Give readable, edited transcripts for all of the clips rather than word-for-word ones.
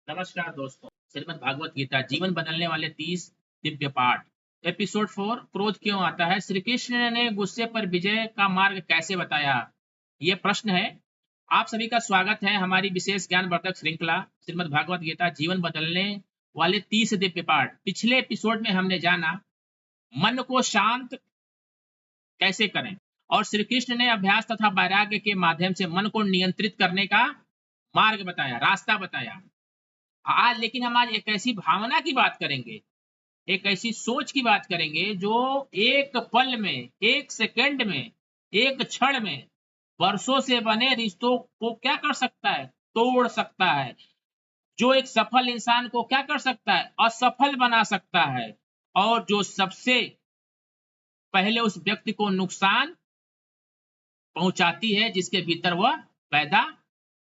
नमस्कार दोस्तों। श्रीमद् भागवत गीता जीवन बदलने वाले 30 दिव्य पाठ एपिसोड 4 क्रोध क्यों आता है। श्री कृष्ण ने गुस्से पर विजय का मार्ग कैसे बताया, ये प्रश्न है। आप सभी का स्वागत है हमारी विशेष ज्ञानवर्धक श्रृंखला श्रीमद् भागवत गीता जीवन बदलने वाले 30 दिव्य पाठ। पिछले एपिसोड में हमने जाना मन को शांत कैसे करें और श्री कृष्ण ने अभ्यास तथा वैराग्य के माध्यम से मन को नियंत्रित करने का मार्ग बताया, रास्ता बताया। आज लेकिन हम आज एक ऐसी भावना की बात करेंगे, एक ऐसी सोच की बात करेंगे जो एक पल में, एक सेकंड में, एक क्षण में वर्षों से बने रिश्तों को क्या कर सकता है, तोड़ सकता है। जो एक सफल इंसान को क्या कर सकता है, असफल बना सकता है। और जो सबसे पहले उस व्यक्ति को नुकसान पहुंचाती है, जिसके भीतर वह पैदा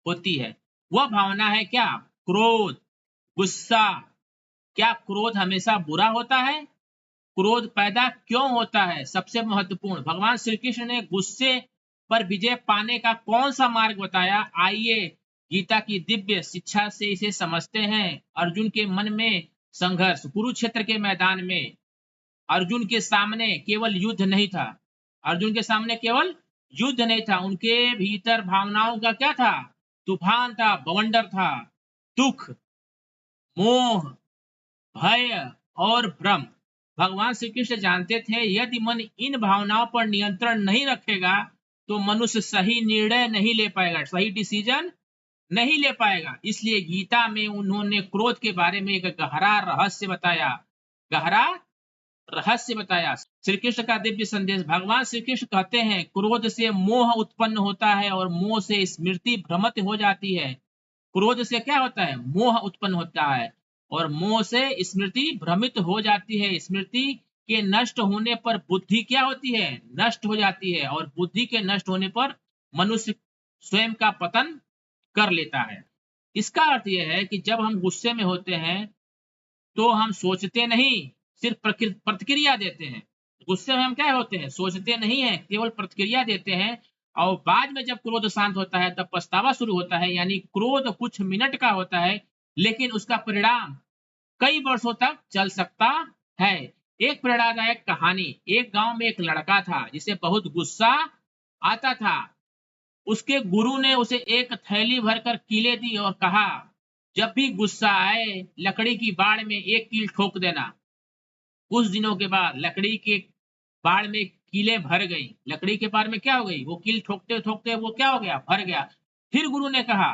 होती है, वह भावना है क्या, क्रोध, गुस्सा। क्या क्रोध हमेशा बुरा होता है? क्रोध पैदा क्यों होता है? सबसे महत्वपूर्ण, भगवान श्री कृष्ण ने गुस्से पर विजय पाने का कौन सा मार्ग बताया। आइए गीता की दिव्य शिक्षा से इसे समझते हैं। अर्जुन के मन में संघर्ष, कुरुक्षेत्र के मैदान में अर्जुन के सामने केवल युद्ध नहीं था, अर्जुन के सामने केवल युद्ध नहीं था, उनके भीतर भावनाओं का क्या था, तूफान था, बवंडर था। दुख, मोह, भय और भ्रम। भगवान श्री कृष्ण जानते थे यदि मन इन भावनाओं पर नियंत्रण नहीं रखेगा तो मनुष्य सही निर्णय नहीं ले पाएगा, सही डिसीजन नहीं ले पाएगा। इसलिए गीता में उन्होंने क्रोध के बारे में एक गहरा रहस्य बताया, गहरा रहस्य बताया। श्री कृष्ण का दिव्य संदेश। भगवान श्री कृष्ण कहते हैं क्रोध से मोह उत्पन्न होता है और मोह से स्मृति भ्रमित हो जाती है। क्रोध से क्या होता है, मोह उत्पन्न होता है और मोह से स्मृति भ्रमित हो जाती है। स्मृति के नष्ट होने पर बुद्धि क्या होती है, नष्ट हो जाती है और बुद्धि के नष्ट होने पर मनुष्य स्वयं का पतन कर लेता है। इसका अर्थ यह है कि जब हम गुस्से में होते हैं तो हम सोचते नहीं, सिर्फ प्रतिक्रिया देते हैं। गुस्से में हम क्या होते हैं, सोचते नहीं है, केवल प्रतिक्रिया देते हैं। और बाद में जब क्रोध शांत होता है तब पछतावा शुरू होता है। यानी क्रोध कुछ मिनट का होता है लेकिन उसका परिणाम कई वर्षों तक चल सकता है। एक प्रेरणादायक कहानी। एक गांव में एक लड़का था जिसे बहुत गुस्सा आता था। उसके गुरु ने उसे एक थैली भरकर कीले दी और कहा जब भी गुस्सा आए लकड़ी की बाड़ में एक कील ठोक देना। कुछ दिनों के बाद लकड़ी के बाड़ में कीलें भर गई। लकड़ी के बाड़ में क्या हो गई, वो कील ठोकते ठोकते वो क्या हो गया, भर गया। फिर गुरु ने कहा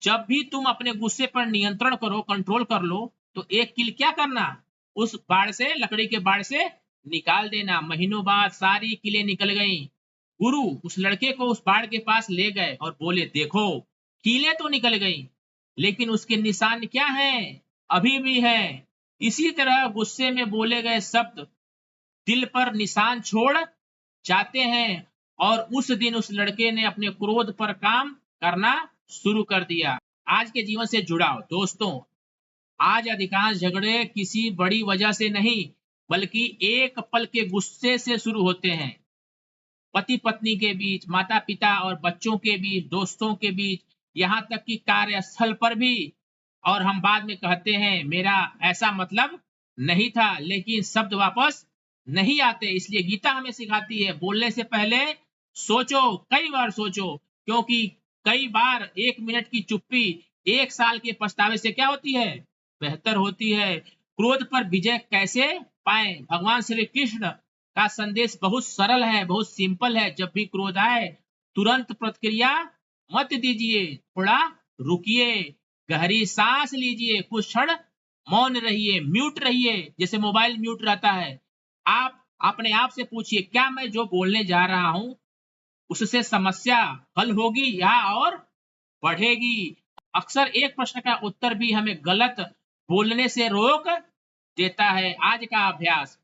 जब भी तुम अपने गुस्से पर नियंत्रण करो, कंट्रोल कर लो, तो एक कील क्या करना, उस बाड़ से, लकड़ी के बाड़ से निकाल देना। महीनों बाद सारी कीलें निकल गईं। गुरु उस लड़के को उस बाड़ के पास ले गए और बोले देखो कीलें तो निकल गई लेकिन उसके निशान क्या हैं, अभी भी हैं। इसी तरह गुस्से में बोले गए शब्द दिल पर निशान छोड़ जाते हैं। और उस दिन उस लड़के ने अपने क्रोध पर काम करना शुरू कर दिया। आज के जीवन से जुड़ाव। दोस्तों, आज अधिकांश झगड़े किसी बड़ी वजह से नहीं बल्कि एक पल के गुस्से से शुरू होते हैं। पति पत्नी के बीच, माता पिता और बच्चों के बीच, दोस्तों के बीच, यहाँ तक कि कार्यस्थल पर भी। और हम बाद में कहते हैं मेरा ऐसा मतलब नहीं था, लेकिन शब्द वापस नहीं आते। इसलिए गीता हमें सिखाती है बोलने से पहले सोचो, कई बार सोचो, क्योंकि कई बार एक मिनट की चुप्पी एक साल के पछतावे से क्या होती है, बेहतर होती है। क्रोध पर विजय कैसे पाए। भगवान श्री कृष्ण का संदेश बहुत सरल है, बहुत सिंपल है। जब भी क्रोध आए तुरंत प्रतिक्रिया मत दीजिए, थोड़ा रुकिए, गहरी सांस लीजिए, कुछ क्षण मौन रहिए, म्यूट रहिए, जैसे मोबाइल म्यूट रहता है। आप अपने आप से पूछिए क्या मैं जो बोलने जा रहा हूं उससे समस्या हल होगी या और बढ़ेगी। अक्सर एक प्रश्न का उत्तर भी हमें गलत बोलने से रोक देता है। आज का अभ्यास,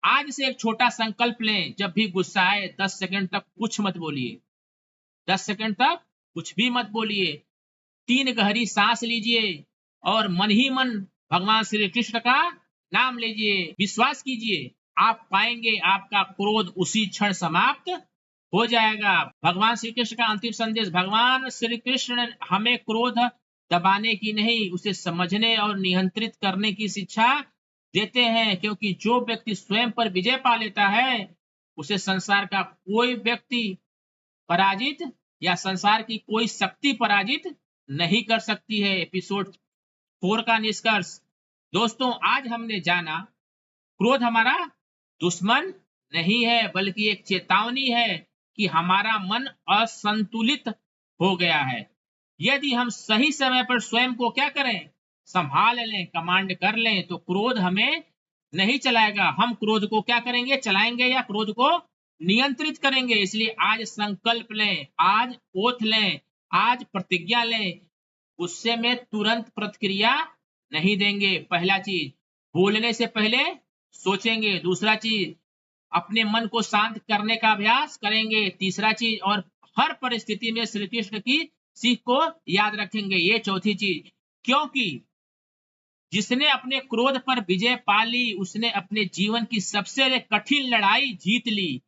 आज से एक छोटा संकल्प लें, जब भी गुस्सा आए 10 सेकंड तक कुछ मत बोलिए, 10 सेकंड तक कुछ भी मत बोलिए। 3 गहरी सांस लीजिए और मन ही मन भगवान श्री कृष्ण का नाम लीजिए। विश्वास कीजिए आप पाएंगे आपका क्रोध उसी क्षण समाप्त हो जाएगा। भगवान श्री कृष्ण का अंतिम संदेश। भगवान श्री कृष्ण ने हमें क्रोध दबाने की नहीं, उसे समझने और नियंत्रित करने की शिक्षा देते हैं, क्योंकि जो व्यक्ति स्वयं पर विजय पा लेता है उसे संसार का कोई व्यक्ति पराजित या संसार की कोई शक्ति पराजित नहीं कर सकती है। एपिसोड 4 का निष्कर्ष। दोस्तों, आज हमने जाना क्रोध हमारा दुश्मन नहीं है, बल्कि एक चेतावनी है कि हमारा मन असंतुलित हो गया है। यदि हम सही समय पर स्वयं को क्या करें, संभाल लें, कमांड कर लें, तो क्रोध हमें नहीं चलाएगा। हम क्रोध को क्या करेंगे, चलाएंगे या क्रोध को नियंत्रित करेंगे। इसलिए आज संकल्प लें, आज ओथ लें, आज प्रतिज्ञा लें, गुस्से में तुरंत प्रतिक्रिया नहीं देंगे। पहला चीज, बोलने से पहले सोचेंगे। दूसरा चीज, अपने मन को शांत करने का अभ्यास करेंगे। तीसरा चीज, और हर परिस्थिति में श्री कृष्ण की सीख को याद रखेंगे। ये चौथी चीज, क्योंकि जिसने अपने क्रोध पर विजय पा ली उसने अपने जीवन की सबसे कठिन लड़ाई जीत ली।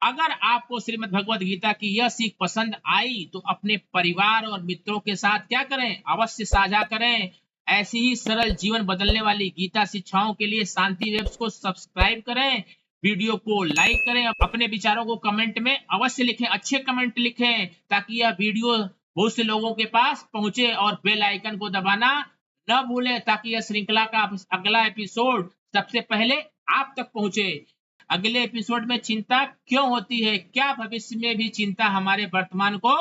अगर आपको श्रीमद् भगवद गीता की यह सीख पसंद आई तो अपने परिवार और मित्रों के साथ क्या करें, अवश्य साझा करें। ऐसी ही सरल जीवन बदलने वाली गीता शिक्षाओं के लिए शांति वेब्स को सब्सक्राइब करें, वीडियो को लाइक करें, अपने विचारों को कमेंट में अवश्य लिखें, अच्छे कमेंट लिखें, ताकि यह वीडियो बहुत से लोगों के पास पहुंचे। और बेल आइकन को दबाना न भूलें, ताकि यह श्रृंखला का अगला एपिसोड सबसे पहले आप तक पहुंचे। अगले एपिसोड में चिंता क्यों होती है, क्या भविष्य में भी चिंता हमारे वर्तमान को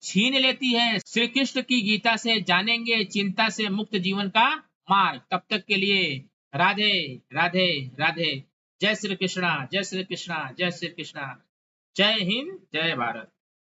छीन लेती है, श्री कृष्ण की गीता से जानेंगे चिंता से मुक्त जीवन का मार्ग। तब तक के लिए राधे राधे राधे। जय श्री कृष्णा, जय श्री कृष्णा, जय श्री कृष्णा। जय हिंद, जय भारत।